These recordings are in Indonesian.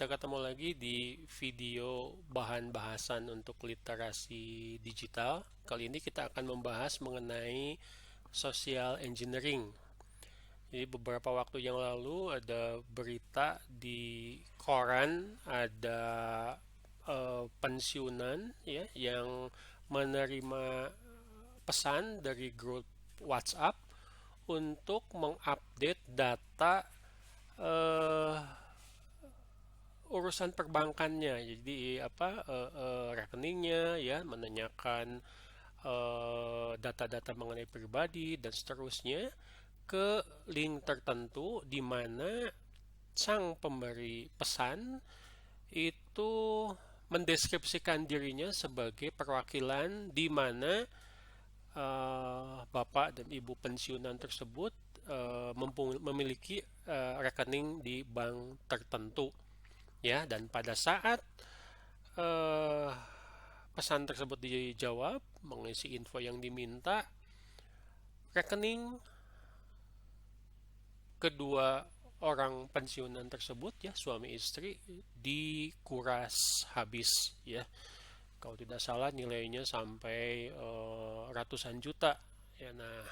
kita ketemu lagi di video bahan bahasan untuk literasi digital. Kali ini kita akan membahas mengenai social engineering. Jadi beberapa waktu yang lalu ada berita di koran, ada pensiunan ya yang menerima pesan dari grup WhatsApp untuk mengupdate data eh, urusan perbankannya. Jadi rekeningnya ya, menanyakan data-data mengenai pribadi dan seterusnya ke link tertentu di mana sang pemberi pesan itu mendeskripsikan dirinya sebagai perwakilan di mana bapak dan ibu pensiunan tersebut memiliki rekening di bank tertentu ya, dan pada saat eh, pesan tersebut dijawab mengisi info yang diminta, rekening kedua orang pensiunan tersebut ya, suami istri, dikuras habis ya. Kalau tidak salah nilainya sampai ratusan juta ya. Nah,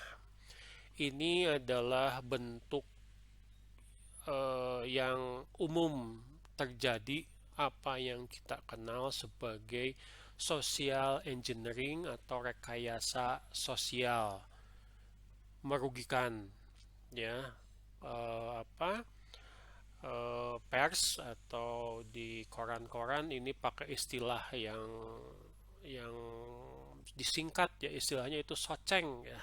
ini adalah bentuk yang umum terjadi, apa yang kita kenal sebagai social engineering atau rekayasa sosial, merugikan ya. Apa Pers atau di koran-koran ini pakai istilah yang disingkat ya, istilahnya itu soceng ya.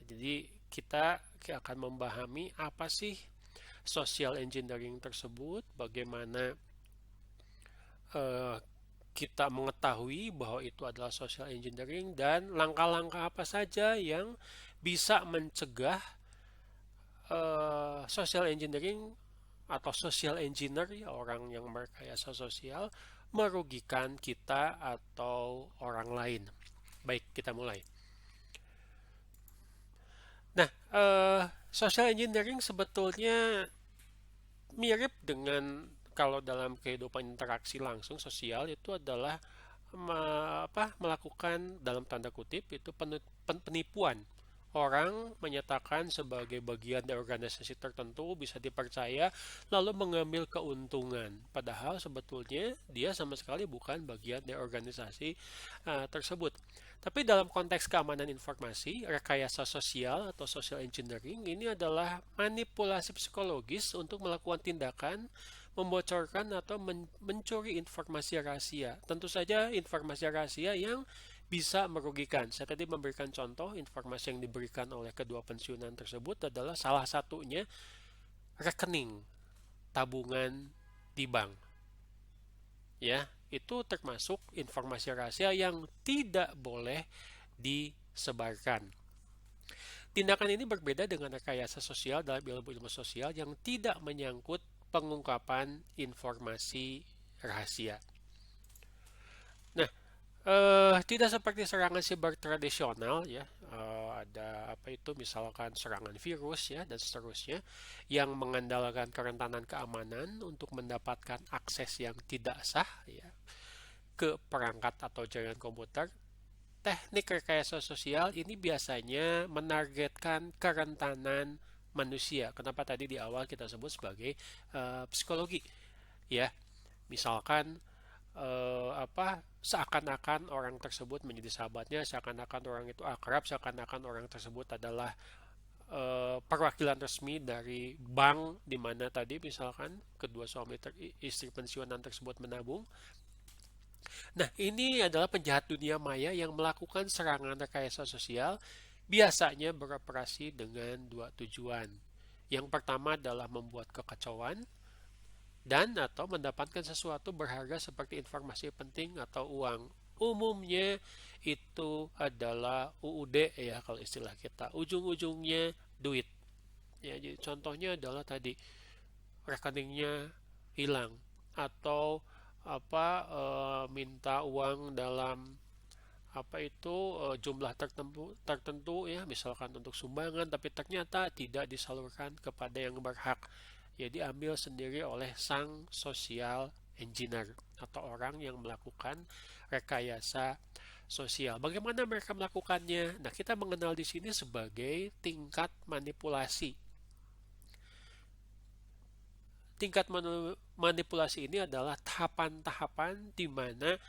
Jadi kita akan memahami apa sih social engineering tersebut, bagaimana eh, kita mengetahui bahwa itu adalah social engineering, dan langkah-langkah apa saja yang bisa mencegah social engineering atau social engineer ya, orang yang berrekayasa sosial, merugikan kita atau orang lain. Baik, kita mulai. Nah, social engineering sebetulnya mirip dengan kalau dalam kehidupan interaksi langsung sosial itu adalah melakukan dalam tanda kutip itu penipuan. Orang menyatakan sebagai bagian dari organisasi tertentu bisa dipercaya lalu mengambil keuntungan. Padahal sebetulnya dia sama sekali bukan bagian dari organisasi tersebut. Tapi dalam konteks keamanan informasi, rekayasa sosial atau social engineering ini adalah manipulasi psikologis untuk melakukan tindakan membocorkan atau mencuri informasi rahasia. Tentu saja informasi rahasia yang bisa merugikan. Saya tadi memberikan contoh informasi yang diberikan oleh kedua pensiunan tersebut adalah salah satunya rekening tabungan di bank. Ya, itu termasuk informasi rahasia yang tidak boleh disebarkan. Tindakan ini berbeda dengan rekayasa sosial dalam ilmu-ilmu sosial yang tidak menyangkut pengungkapan informasi rahasia. Nah, tidak seperti serangan siber tradisional ya, ada apa itu misalkan serangan virus ya dan seterusnya yang mengandalkan kerentanan keamanan untuk mendapatkan akses yang tidak sah ya ke perangkat atau jaringan komputer. Teknik rekayasa sosial ini biasanya menargetkan kerentanan manusia. Kenapa tadi di awal kita sebut sebagai psikologi ya. Misalkan seakan-akan orang tersebut menjadi sahabatnya, seakan-akan orang itu akrab, seakan-akan orang tersebut adalah perwakilan resmi dari bank di mana tadi misalkan kedua suami istri pensiunan tersebut menabung. Nah, ini adalah penjahat dunia maya yang melakukan serangan rekayasa sosial, biasanya beroperasi dengan dua tujuan. Yang pertama adalah membuat kekacauan dan atau mendapatkan sesuatu berharga seperti informasi penting atau uang. Umumnya itu adalah UUD ya kalau istilah kita. Ujung-ujungnya duit. Ya, jadi contohnya adalah tadi rekeningnya hilang atau minta uang dalam jumlah tertentu ya, misalkan untuk sumbangan, tapi ternyata tidak disalurkan kepada yang berhak ya diambil sendiri oleh sang social engineer atau orang yang melakukan rekayasa sosial. Bagaimana mereka melakukannya? Nah, kita mengenal di sini sebagai tingkat manipulasi. Tingkat manipulasi ini adalah tahapan-tahapan di mana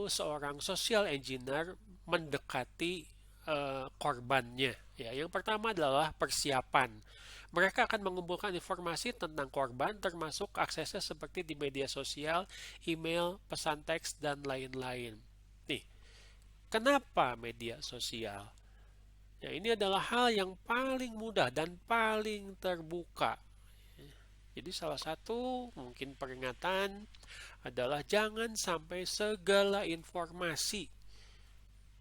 seorang social engineer mendekati korbannya. Ya, yang pertama adalah persiapan. Mereka akan mengumpulkan informasi tentang korban termasuk aksesnya seperti di media sosial, email, pesan teks, dan lain-lain. Nih, kenapa media sosial? Ya, ini adalah hal yang paling mudah dan paling terbuka. Jadi salah satu mungkin peringatan adalah jangan sampai segala informasi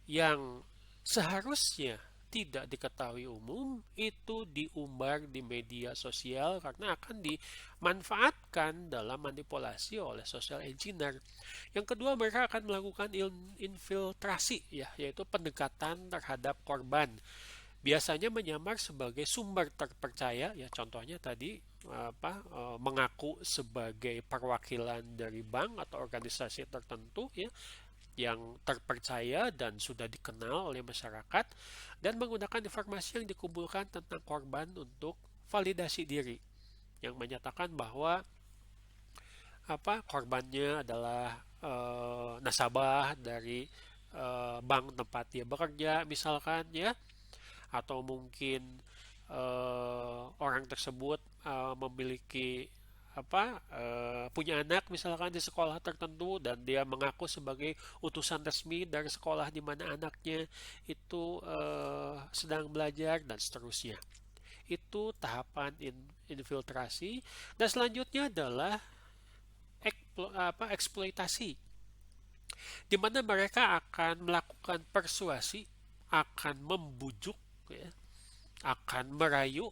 yang seharusnya tidak diketahui umum itu diumbar di media sosial karena akan dimanfaatkan dalam manipulasi oleh social engineer. Yang kedua, mereka akan melakukan infiltrasi ya, yaitu pendekatan terhadap korban. Biasanya menyamar sebagai sumber terpercaya ya, contohnya tadi mengaku sebagai perwakilan dari bank atau organisasi tertentu ya yang terpercaya dan sudah dikenal oleh masyarakat dan menggunakan informasi yang dikumpulkan tentang korban untuk validasi diri yang menyatakan bahwa korbannya adalah nasabah dari bank tempat dia bekerja misalkan ya, atau mungkin orang tersebut memiliki punya anak misalkan di sekolah tertentu dan dia mengaku sebagai utusan resmi dari sekolah di mana anaknya itu sedang belajar dan seterusnya. Itu tahapan infiltrasi. Dan selanjutnya adalah eksploitasi, di mana mereka akan melakukan persuasi, akan membujuk ya, akan merayu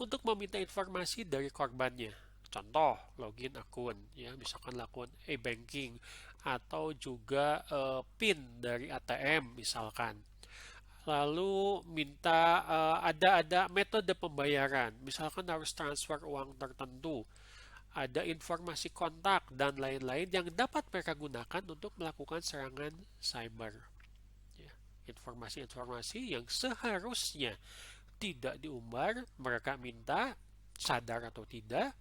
untuk meminta informasi dari korbannya. Contoh, login akun, ya, misalkan akun e-banking atau juga PIN dari ATM misalkan. Lalu minta ada metode pembayaran, misalkan harus transfer uang tertentu, ada informasi kontak dan lain-lain yang dapat mereka gunakan untuk melakukan serangan cyber. Ya, informasi-informasi yang seharusnya tidak diumbar, mereka minta, sadar atau tidak,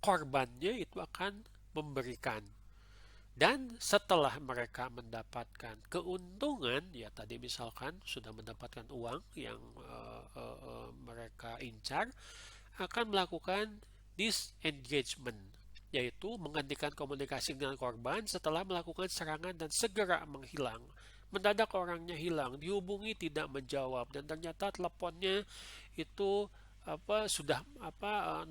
korbannya itu akan memberikan. Dan setelah mereka mendapatkan keuntungan, ya tadi misalkan sudah mendapatkan uang yang mereka incar, akan melakukan disengagement, yaitu menghentikan komunikasi dengan korban setelah melakukan serangan dan segera menghilang. Mendadak orangnya hilang, dihubungi tidak menjawab dan ternyata teleponnya itu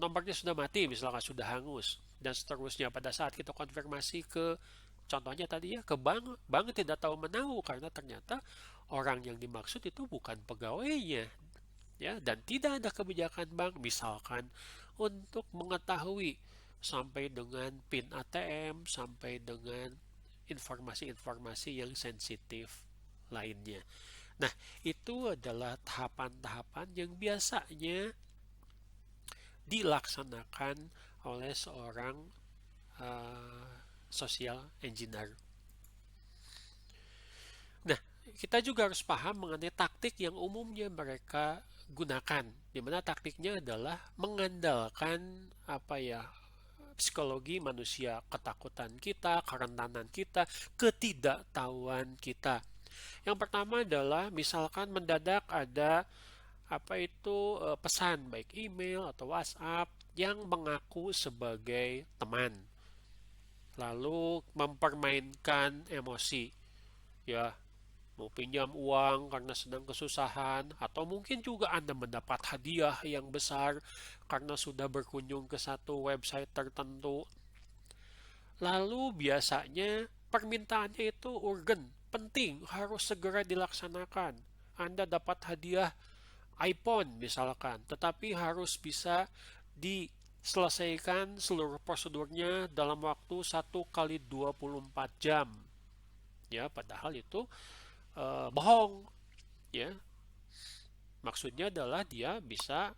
nomornya sudah mati misalkan, sudah hangus dan seterusnya. Pada saat kita konfirmasi ke contohnya tadi ya ke bank tidak tahu menahu karena ternyata orang yang dimaksud itu bukan pegawainya ya, dan tidak ada kebijakan bank misalkan untuk mengetahui sampai dengan PIN ATM, sampai dengan informasi-informasi yang sensitif lainnya. Nah, itu adalah tahapan-tahapan yang biasanya dilaksanakan oleh seorang social engineer. Nah, kita juga harus paham mengenai taktik yang umumnya mereka gunakan, di mana taktiknya adalah mengandalkan psikologi manusia, ketakutan kita, kerentanan kita, ketidaktahuan kita. Yang pertama adalah misalkan mendadak ada pesan baik email atau WhatsApp yang mengaku sebagai teman, lalu mempermainkan emosi, ya, mau pinjam uang karena sedang kesusahan, atau mungkin juga Anda mendapat hadiah yang besar karena sudah berkunjung ke satu website tertentu. Lalu biasanya permintaannya itu urgent, penting, harus segera dilaksanakan. Anda dapat hadiah iPhone misalkan, tetapi harus bisa diselesaikan seluruh prosedurnya dalam waktu 1 kali 24 jam. Ya, padahal itu bohong. Ya, maksudnya adalah dia bisa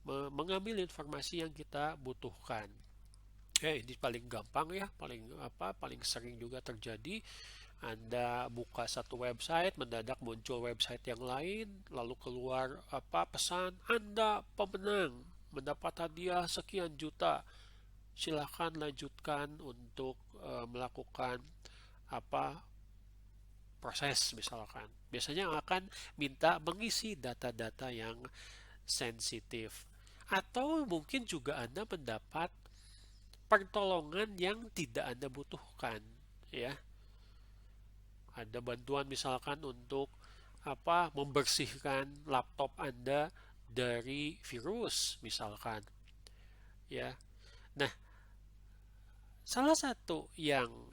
mengambil informasi yang kita butuhkan. Ini paling gampang ya, paling sering juga terjadi. Anda buka satu website, mendadak muncul website yang lain, lalu keluar pesan Anda pemenang, mendapat hadiah sekian juta. Silakan lanjutkan untuk melakukan proses misalkan. Biasanya akan minta mengisi data-data yang sensitif. Atau mungkin juga Anda mendapat pertolongan yang tidak Anda butuhkan, ya. Ada bantuan misalkan untuk membersihkan laptop Anda dari virus misalkan, ya. Nah, salah satu yang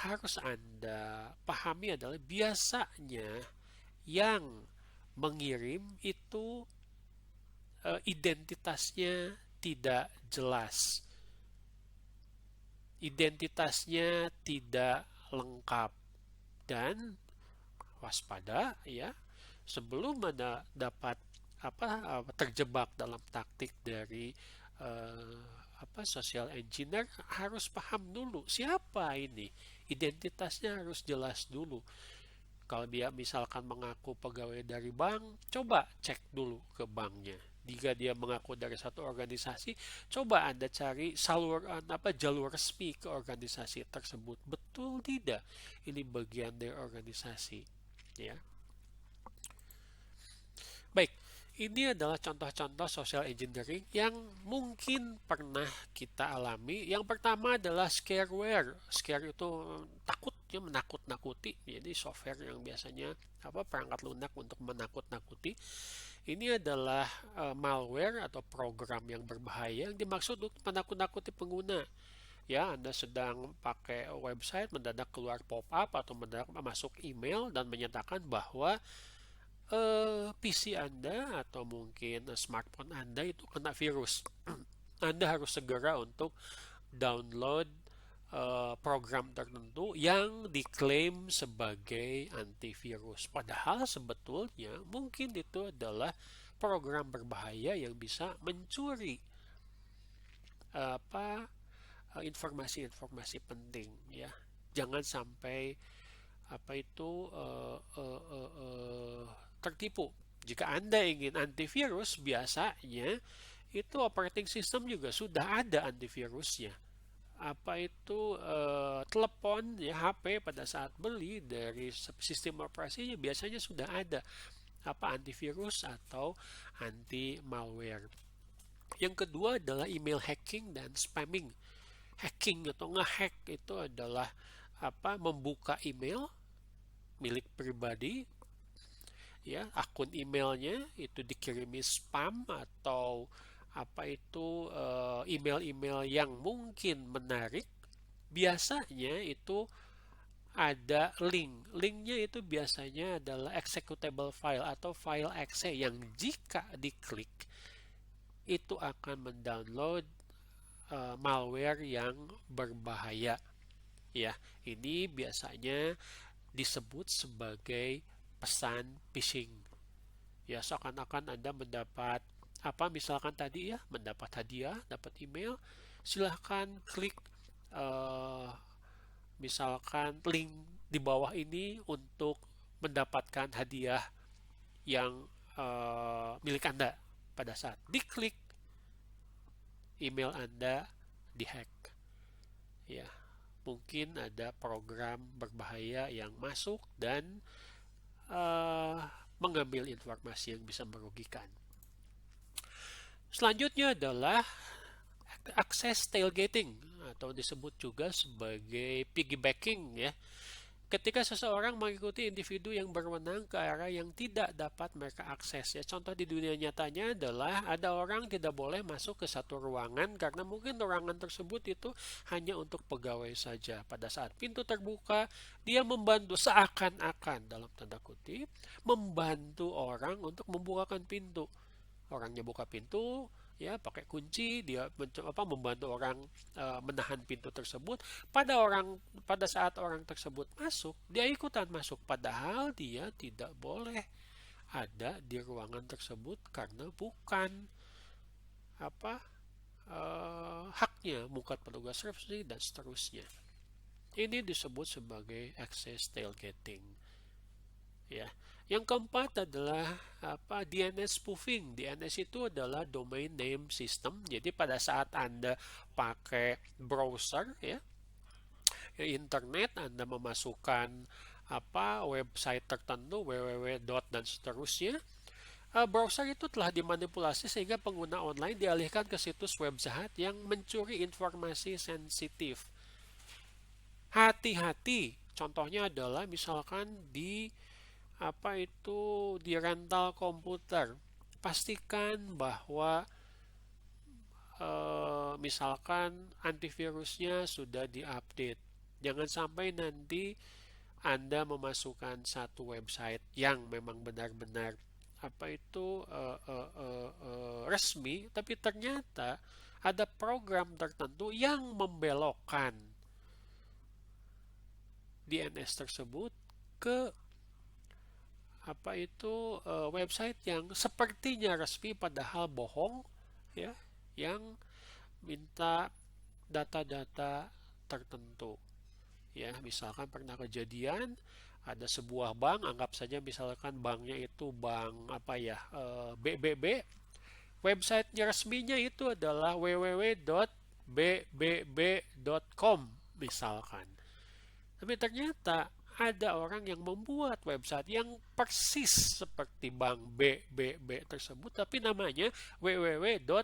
harus Anda pahami adalah biasanya yang mengirim itu identitasnya tidak jelas. Identitasnya tidak lengkap, dan waspada ya, sebelum Anda dapat terjebak dalam taktik dari social engineer, harus paham dulu siapa ini, identitasnya harus jelas dulu. Kalau dia misalkan mengaku pegawai dari bank, coba cek dulu ke banknya. Jika dia mengaku dari satu organisasi, coba Anda cari jalur resmi ke organisasi tersebut. Betul tidak ini bagian dari organisasi, ya. Baik, ini adalah contoh-contoh social engineering yang mungkin pernah kita alami. Yang pertama adalah scareware. Scare itu takut, ya, menakut-nakuti. Jadi software yang biasanya perangkat lunak untuk menakut-nakuti. Ini adalah malware atau program yang berbahaya yang dimaksud untuk menakut-nakuti pengguna. Ya, Anda sedang pakai website, mendadak keluar pop-up atau mendadak masuk email dan menyatakan bahwa PC Anda atau mungkin smartphone Anda itu kena virus. Anda harus segera untuk download program tertentu yang diklaim sebagai antivirus. Padahal sebetulnya mungkin itu adalah program berbahaya yang bisa mencuri informasi-informasi penting, ya. Jangan sampai tertipu. Jika Anda ingin antivirus, biasanya itu operating system juga sudah ada antivirusnya. Telepon, ya, HP pada saat beli dari sistem operasinya biasanya sudah ada antivirus atau anti malware. Yang kedua adalah email hacking dan spamming. Hacking atau ngehack itu adalah membuka email milik pribadi, ya, akun emailnya itu dikirimi spam atau email-email yang mungkin menarik. Biasanya itu ada linknya itu biasanya adalah executable file atau file exe yang jika diklik itu akan mendownload malware yang berbahaya, ya. Ini biasanya disebut sebagai pesan phishing, ya. Seakan-akan Anda mendapat misalkan tadi, ya, mendapat hadiah, dapat email, silahkan klik misalkan link di bawah ini untuk mendapatkan hadiah yang milik Anda. Pada saat diklik, email Anda dihack, ya. Mungkin ada program berbahaya yang masuk dan mengambil informasi yang bisa merugikan. Selanjutnya adalah akses tailgating atau disebut juga sebagai piggybacking, ya. Ketika seseorang mengikuti individu yang berwenang ke area yang tidak dapat mereka akses, ya. Contoh di dunia nyatanya adalah ada orang tidak boleh masuk ke satu ruangan karena mungkin ruangan tersebut itu hanya untuk pegawai saja. Pada saat pintu terbuka, dia membantu, seakan-akan dalam tanda kutip, membantu orang untuk membukakan pintu. Orangnya buka pintu, ya, pakai kunci, dia membantu orang menahan pintu tersebut. Pada saat orang tersebut masuk, dia ikutan masuk, padahal dia tidak boleh ada di ruangan tersebut karena bukan haknya, bukan petugas resmi dan seterusnya. Ini disebut sebagai access tailgating. Ya. Yang keempat adalah DNS spoofing. DNS itu adalah domain name system. Jadi pada saat Anda pakai browser ya, internet, Anda memasukkan website tertentu www. dan seterusnya, browser itu telah dimanipulasi sehingga pengguna online dialihkan ke situs web jahat yang mencuri informasi sensitif. Hati-hati. Contohnya adalah misalkan di rental komputer. Pastikan bahwa misalkan antivirusnya sudah diupdate. Jangan sampai nanti Anda memasukkan satu website yang memang benar-benar resmi, tapi ternyata ada program tertentu yang membelokkan DNS tersebut ke website yang sepertinya resmi padahal bohong ya, yang minta data-data tertentu. Ya, misalkan pernah kejadian ada sebuah bank, anggap saja misalkan banknya itu bank BBB, websitenya resminya itu adalah www.bbb.com misalkan. Tapi ternyata ada orang yang membuat website yang persis seperti bank BBB tersebut, tapi namanya www.bbb.ac.id.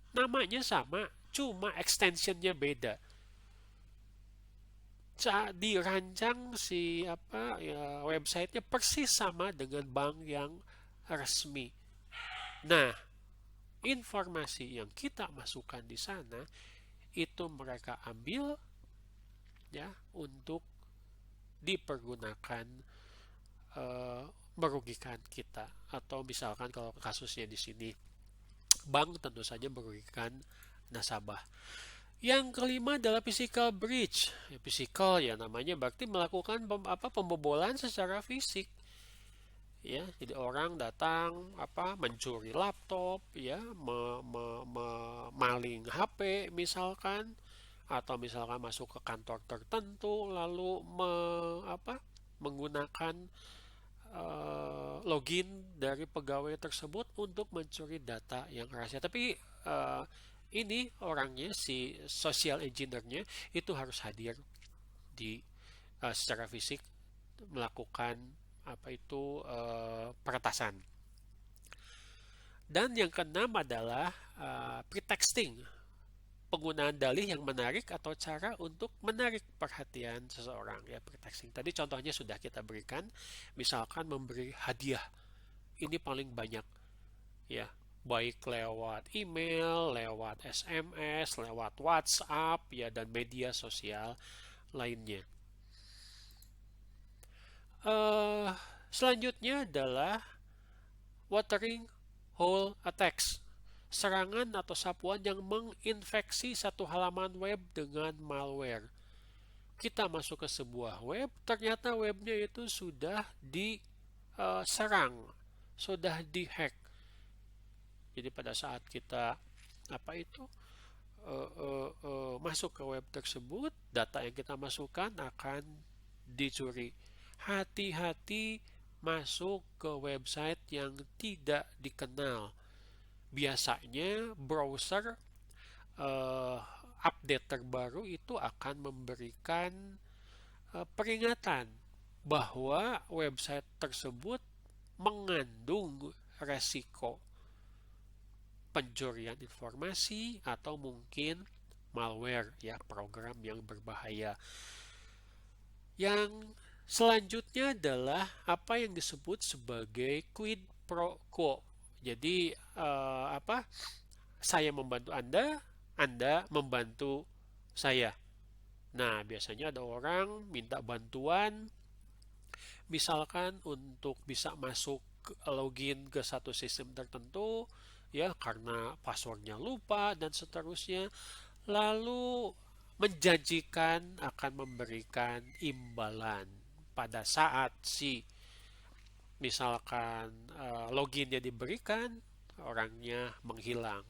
Namanya sama, cuma extensionnya beda. Dirancang websitenya persis sama dengan bank yang resmi. Nah, informasi yang kita masukkan di sana itu mereka ambil ya untuk dipergunakan merugikan kita, atau misalkan kalau kasusnya di sini bank tentu saja merugikan nasabah. Yang kelima adalah physical breach. Physical ya namanya berarti melakukan pembobolan secara fisik. Ya, jadi orang datang mencuri laptop ya, maling HP misalkan, atau misalkan masuk ke kantor tertentu lalu menggunakan login dari pegawai tersebut untuk mencuri data yang rahasia. Tapi ini orangnya, si social engineer-nya itu harus hadir di secara fisik melakukan peretasan. Dan yang keenam adalah pretexting, penggunaan dalih yang menarik atau cara untuk menarik perhatian seseorang ya. Pretexting tadi contohnya sudah kita berikan, misalkan memberi hadiah. Ini paling banyak ya, baik lewat email, lewat SMS, lewat WhatsApp ya, dan media sosial lainnya. Selanjutnya adalah watering hole attacks, serangan atau sapuan yang menginfeksi satu halaman web dengan malware. Kita masuk ke sebuah web, ternyata webnya itu sudah diserang, sudah dihack. Jadi pada saat kita masuk ke web tersebut, data yang kita masukkan akan dicuri. Hati-hati masuk ke website yang tidak dikenal. Biasanya browser update terbaru itu akan memberikan peringatan bahwa website tersebut mengandung resiko pencurian informasi atau mungkin malware ya, program yang berbahaya. Yang selanjutnya adalah apa yang disebut sebagai quid pro quo. Jadi saya membantu Anda, Anda membantu saya. Nah, biasanya ada orang minta bantuan misalkan untuk bisa masuk login ke satu sistem tertentu ya, karena passwordnya lupa dan seterusnya. Lalu menjanjikan akan memberikan imbalan pada saat si misalkan loginnya diberikan, orangnya menghilang.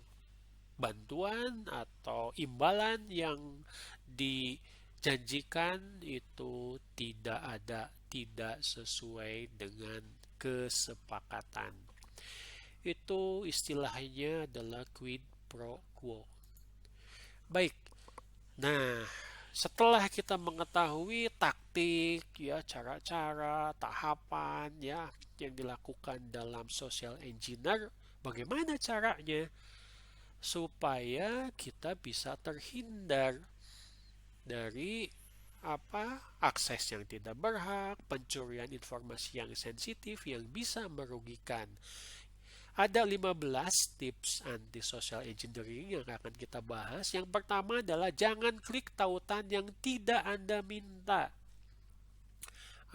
Bantuan atau imbalan yang dijanjikan itu tidak ada, tidak sesuai dengan kesepakatan. Itu istilahnya adalah quid pro quo. Baik, nah setelah kita mengetahui taktik, ya cara-cara, tahapan, ya yang dilakukan dalam social engineer, bagaimana caranya supaya kita bisa terhindar dari akses yang tidak berhak, pencurian informasi yang sensitif yang bisa merugikan. Ada 15 tips anti social engineering yang akan kita bahas. Yang pertama adalah jangan klik tautan yang tidak Anda minta.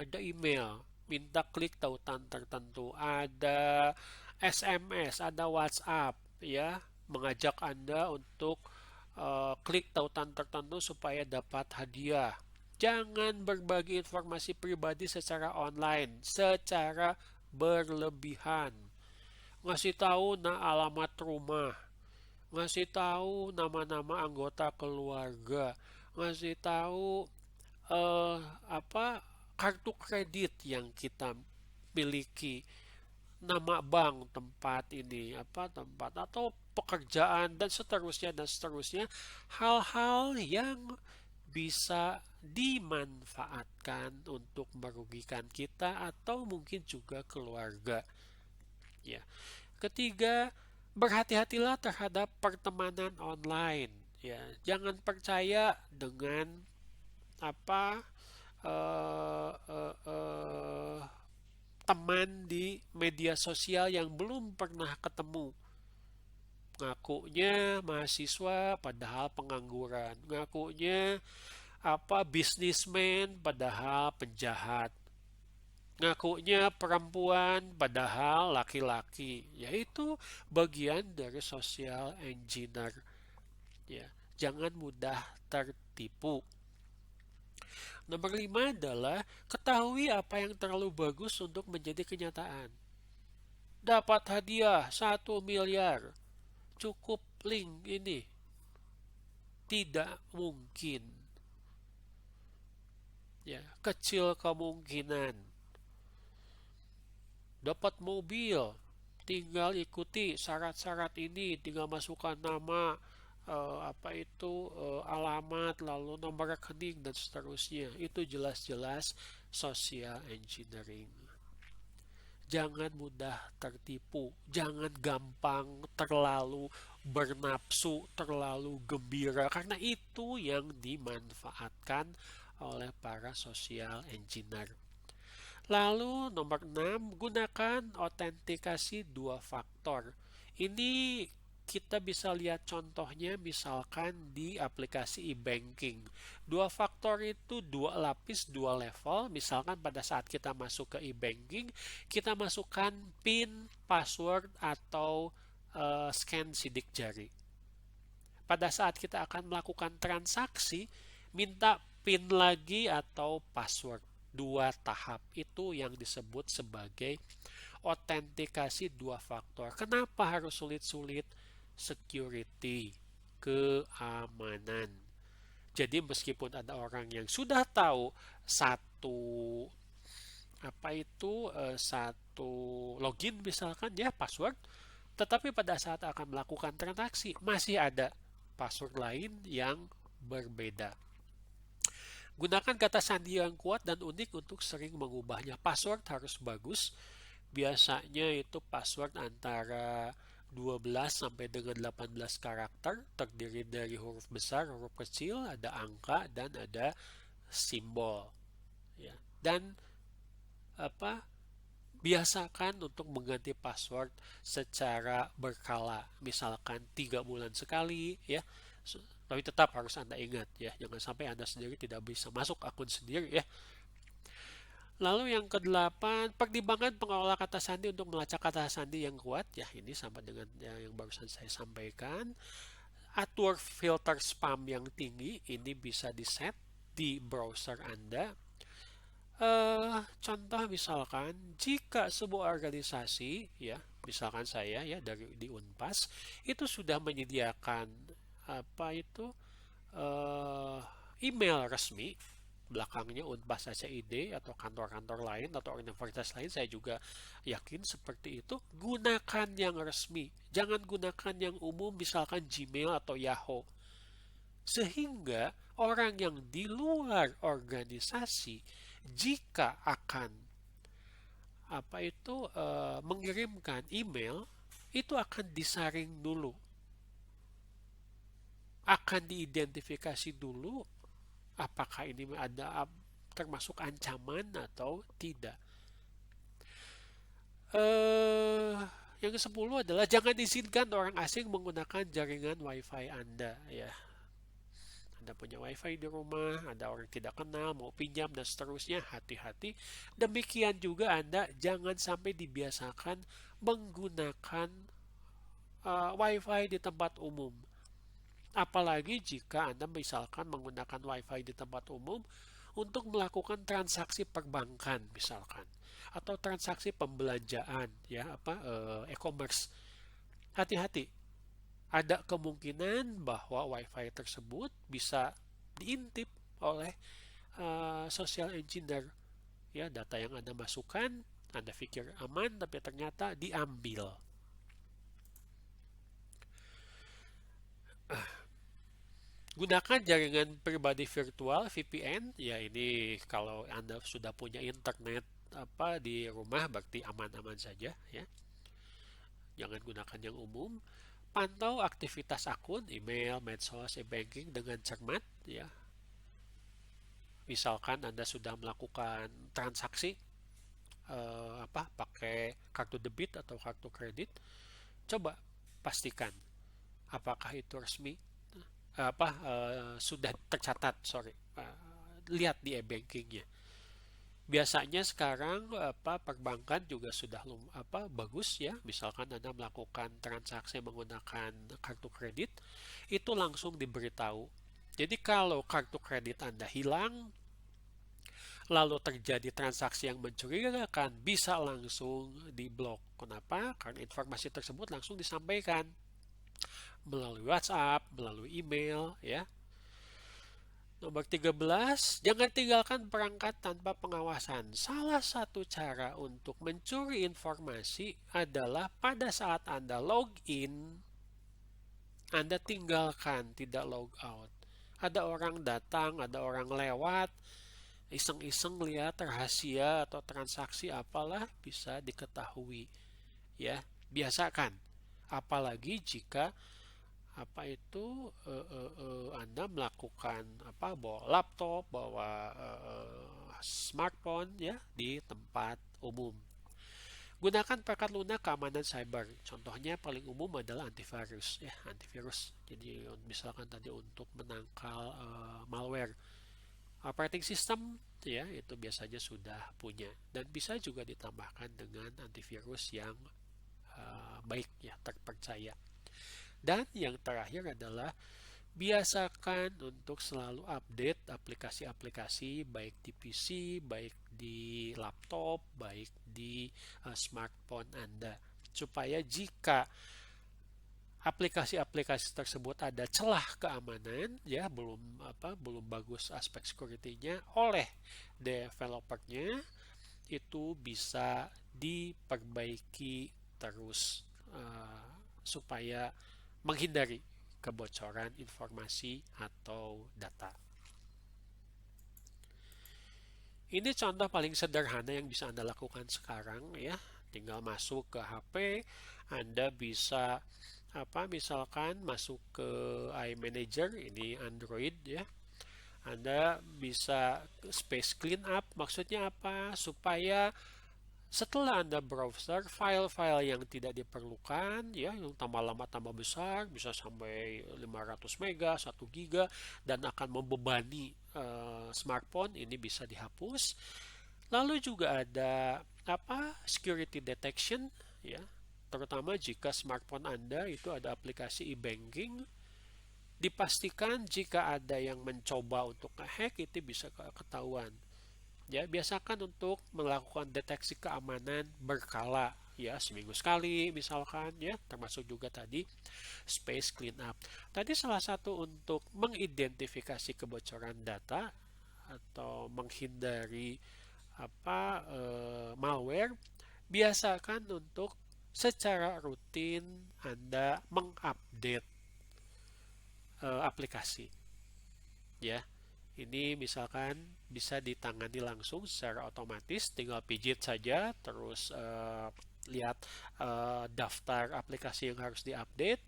Ada email, minta klik tautan tertentu, ada SMS, ada WhatsApp, ya, mengajak Anda untuk klik tautan tertentu supaya dapat hadiah. Jangan berbagi informasi pribadi secara online, secara berlebihan. Ngasih tahu alamat rumah, ngasih tahu nama-nama anggota keluarga, ngasih tahu eh, apa kartu kredit yang kita miliki, nama bank tempat ini, tempat atau pekerjaan dan seterusnya, hal-hal yang bisa dimanfaatkan untuk merugikan kita atau mungkin juga keluarga. Ya. Ketiga, berhati-hatilah terhadap pertemanan online. Ya, jangan percaya dengan apa uh, uh, uh, teman di media sosial yang belum pernah ketemu. Ngakunya mahasiswa padahal pengangguran. Ngakunya bisnismen padahal penjahat. Ngakunya perempuan padahal laki-laki. Yaitu bagian dari social engineer. Ya, jangan mudah tertipu. Nomor 5 adalah ketahui apa yang terlalu bagus untuk menjadi kenyataan. Dapat hadiah 1 miliar. Cukup link ini. Tidak mungkin. Ya, kecil kemungkinan. Dapat mobil, tinggal ikuti syarat-syarat ini, tinggal masukkan nama, alamat, lalu nomor rekening dan seterusnya. Itu jelas-jelas social engineering. Jangan mudah tertipu, jangan gampang terlalu bernafsu, terlalu gembira, karena itu yang dimanfaatkan oleh para social engineer. Lalu nomor 6, gunakan autentikasi 2 faktor. Ini kita bisa lihat contohnya misalkan di aplikasi e-banking. 2 faktor itu 2 lapis, 2 level. Misalkan pada saat kita masuk ke e-banking, kita masukkan PIN, password, atau scan sidik jari. Pada saat kita akan melakukan transaksi, minta PIN lagi atau password. 2 tahap itu yang disebut sebagai autentikasi 2 faktor. Kenapa harus sulit-sulit? Security, keamanan. Jadi meskipun ada orang yang sudah tahu satu satu login misalkan, ya, password, tetapi pada saat akan melakukan transaksi masih ada password lain yang berbeda. Gunakan kata sandi yang kuat dan unik untuk sering mengubahnya. Password harus bagus. Biasanya itu password antara 12 sampai dengan 18 karakter, terdiri dari huruf besar, huruf kecil, ada angka, dan ada simbol. Ya. Dan biasakan untuk mengganti password secara berkala. Misalkan 3 bulan sekali, ya. Tapi tetap harus Anda ingat, ya, jangan sampai Anda sendiri tidak bisa masuk akun sendiri, ya. Lalu yang ke-8, pertimbangkan pengelola kata sandi untuk melacak kata sandi yang kuat. Ya, ini sama dengan yang barusan saya sampaikan. Atur filter spam yang tinggi, ini bisa di-set di browser Anda. Contoh misalkan jika sebuah organisasi, ya misalkan saya ya dari di Unpas itu sudah menyediakan apa itu eh, email resmi belakangnya Unpas SCID atau kantor-kantor lain atau universitas lain, saya juga yakin seperti itu. Gunakan yang resmi, jangan gunakan yang umum misalkan Gmail atau Yahoo, sehingga orang yang di luar organisasi jika akan mengirimkan email itu akan disaring dulu, akan diidentifikasi dulu apakah ini ada termasuk ancaman atau tidak. Yang ke-10 adalah jangan izinkan orang asing menggunakan jaringan WiFi Anda, ya. Anda punya WiFi di rumah, ada orang tidak kenal, mau pinjam dan seterusnya, hati-hati. Demikian juga Anda jangan sampai dibiasakan menggunakan WiFi di tempat umum. Apalagi jika Anda misalkan menggunakan WiFi di tempat umum untuk melakukan transaksi perbankan misalkan, atau transaksi pembelanjaan, ya e-commerce. Hati-hati, ada kemungkinan bahwa WiFi tersebut bisa diintip oleh social engineer. Ya, data yang Anda masukkan, Anda pikir aman, tapi ternyata diambil. Gunakan jaringan pribadi virtual VPN. Ya, ini kalau Anda sudah punya internet di rumah berarti aman-aman saja, ya. Jangan gunakan yang umum. Pantau aktivitas akun, email, medsos, e-banking dengan cermat, ya. Misalkan Anda sudah melakukan transaksi pakai kartu debit atau kartu kredit, coba pastikan apakah itu resmi, sudah tercatat, lihat di e-bankingnya. Biasanya sekarang perbankan juga sudah bagus, ya. Misalkan Anda melakukan transaksi menggunakan kartu kredit, itu langsung diberitahu. Jadi kalau kartu kredit Anda hilang, lalu terjadi transaksi yang mencurigakan, bisa langsung diblok. Kenapa? Karena informasi tersebut langsung disampaikan melalui WhatsApp, melalui email, ya. Nomor 13, jangan tinggalkan perangkat tanpa pengawasan. Salah satu cara untuk mencuri informasi adalah pada saat Anda login, Anda tinggalkan, tidak log out. Ada orang datang, ada orang lewat, iseng-iseng lihat rahasia atau transaksi apalah, bisa diketahui, ya. Biasakan, apalagi jika Anda melakukan bawa laptop, bawa smartphone, ya, di tempat umum. Gunakan perangkat lunak keamanan cyber. Contohnya paling umum adalah antivirus, ya, antivirus. Jadi misalkan tadi untuk menangkal malware. Operating system, ya, itu biasanya sudah punya, dan bisa juga ditambahkan dengan antivirus yang baik, ya, terpercaya. Dan yang terakhir adalah biasakan untuk selalu update aplikasi-aplikasi baik di PC, baik di laptop, baik di smartphone Anda, supaya jika aplikasi-aplikasi tersebut ada celah keamanan, ya, belum bagus aspek security-nya oleh developernya, itu bisa diperbaiki terus supaya menghindari kebocoran informasi atau data. Ini contoh paling sederhana yang bisa Anda lakukan sekarang, ya. Tinggal masuk ke HP, Anda bisa misalkan masuk ke iManager, ini Android, ya. Anda bisa space clean up, maksudnya apa? Supaya setelah Anda browser, file-file yang tidak diperlukan, ya, yang tambah lama tambah besar, bisa sampai 500 mega, 1 giga, dan akan membebani smartphone, ini bisa dihapus. Lalu juga ada security detection, ya, terutama jika smartphone Anda itu ada aplikasi e-banking, Dipastikan jika ada yang mencoba untuk ngehack itu bisa ketahuan. Ya, biasakan untuk melakukan deteksi keamanan berkala, ya seminggu sekali misalkan, ya termasuk juga tadi space cleanup. Tadi salah satu untuk mengidentifikasi kebocoran data atau menghindari malware, biasakan untuk secara rutin Anda mengupdate aplikasi, ya. Ini misalkan bisa ditangani langsung secara otomatis, tinggal pijit saja, terus lihat daftar aplikasi yang harus diupdate,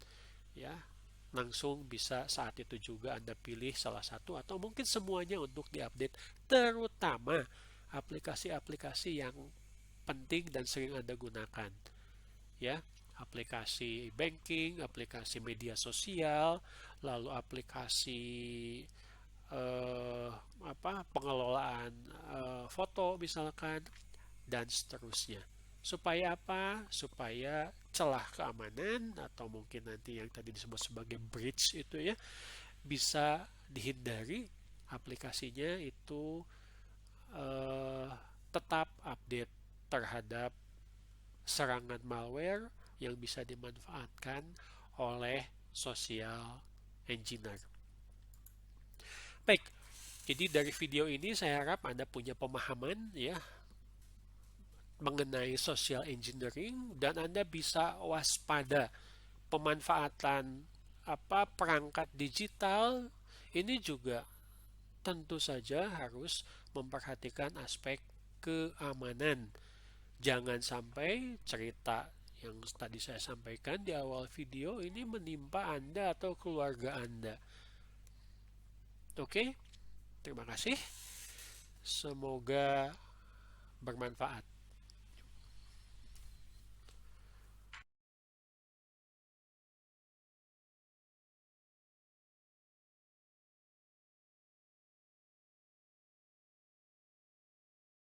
ya, langsung bisa saat itu juga Anda pilih salah satu atau mungkin semuanya untuk diupdate, terutama aplikasi-aplikasi yang penting dan sering Anda gunakan, ya, aplikasi banking, aplikasi media sosial, lalu aplikasi eh, pengelolaan foto misalkan, dan seterusnya. Supaya apa? Supaya celah keamanan atau mungkin nanti yang tadi disebut sebagai breach itu ya bisa dihindari, aplikasinya itu eh, tetap update terhadap serangan malware yang bisa dimanfaatkan oleh social engineer. Baik, jadi dari video ini saya harap Anda punya pemahaman ya mengenai social engineering dan Anda bisa waspada pemanfaatan perangkat digital ini juga tentu saja harus memperhatikan aspek keamanan. Jangan sampai cerita yang tadi saya sampaikan di awal video ini menimpa Anda atau keluarga Anda. Oke, terima kasih. Semoga bermanfaat.